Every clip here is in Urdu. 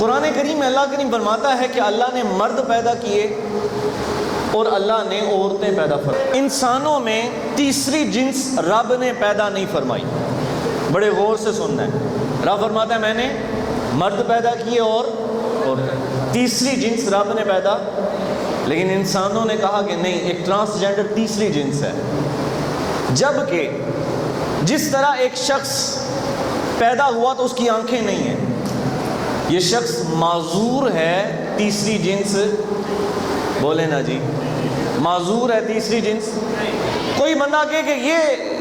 قرآن کریم میں اللہ کریم فرماتا ہے کہ اللہ نے مرد پیدا کیے اور اللہ نے عورتیں پیدا فرمائی. انسانوں میں تیسری جنس رب نے پیدا نہیں فرمائی. بڑے غور سے سننا ہے. رب فرماتا ہے میں نے مرد پیدا کیے اور تیسری جنس رب نے پیدا، لیکن انسانوں نے کہا کہ نہیں، ایک ٹرانسجینڈر تیسری جنس ہے. جبکہ جس طرح ایک شخص پیدا ہوا تو اس کی آنکھیں نہیں ہیں، یہ شخص معذور ہے تیسری جنس. بولے نا جی، معذور ہے تیسری جنس. کوئی بندہ کہے کہ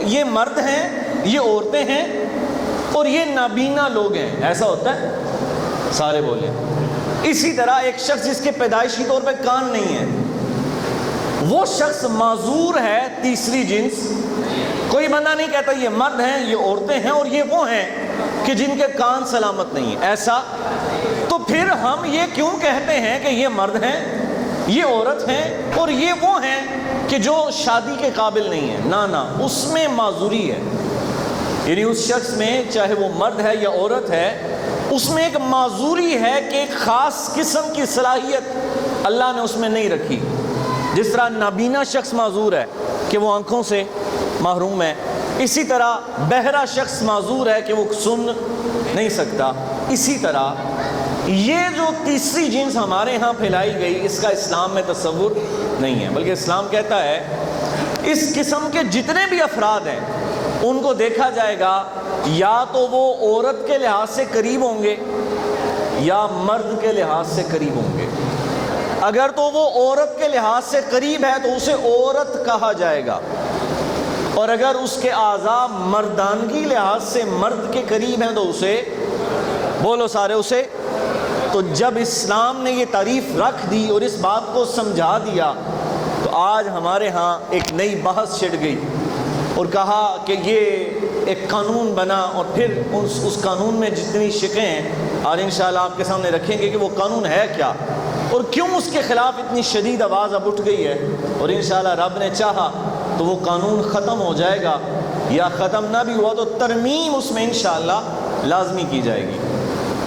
یہ مرد ہیں، یہ عورتیں ہیں اور یہ نابینا لوگ ہیں، ایسا ہوتا ہے؟ سارے بولے. اسی طرح ایک شخص جس کے پیدائشی طور پہ کان نہیں ہے، وہ شخص معذور ہے تیسری جنس. کوئی بندہ نہیں کہتا یہ مرد ہیں، یہ عورتیں ہیں اور یہ وہ ہیں کہ جن کے کان سلامت نہیں ہیں. ایسا تو پھر ہم یہ کیوں کہتے ہیں کہ یہ مرد ہیں، یہ عورت ہیں اور یہ وہ ہیں کہ جو شادی کے قابل نہیں ہیں؟ نہ، اس میں معذوری ہے. یعنی اس شخص میں، چاہے وہ مرد ہے یا عورت ہے، اس میں ایک معذوری ہے کہ ایک خاص قسم کی صلاحیت اللہ نے اس میں نہیں رکھی. جس طرح نابینا شخص معذور ہے کہ وہ آنکھوں سے محروم ہے، اسی طرح بہرا شخص معذور ہے کہ وہ سن نہیں سکتا. اسی طرح یہ جو تیسری جنس ہمارے ہاں پھیلائی گئی، اس کا اسلام میں تصور نہیں ہے. بلکہ اسلام کہتا ہے اس قسم کے جتنے بھی افراد ہیں ان کو دیکھا جائے گا، یا تو وہ عورت کے لحاظ سے قریب ہوں گے یا مرد کے لحاظ سے قریب ہوں گے. اگر تو وہ عورت کے لحاظ سے قریب ہے تو اسے عورت کہا جائے گا، اور اگر اس کے اعضاء مردانگی لحاظ سے مرد کے قریب ہیں تو اسے، بولو سارے، اسے. تو جب اسلام نے یہ تعریف رکھ دی اور اس بات کو سمجھا دیا تو آج ہمارے ہاں ایک نئی بحث چھڑ گئی اور کہا کہ یہ ایک قانون بنا، اور پھر اس قانون میں جتنی شقیں ہیں آج انشاءاللہ آپ کے سامنے رکھیں گے کہ وہ قانون ہے کیا اور کیوں اس کے خلاف اتنی شدید آواز اب اٹھ گئی ہے. اور انشاءاللہ رب نے چاہا تو وہ قانون ختم ہو جائے گا، یا ختم نہ بھی ہوا تو ترمیم اس میں انشاءاللہ لازمی کی جائے گی.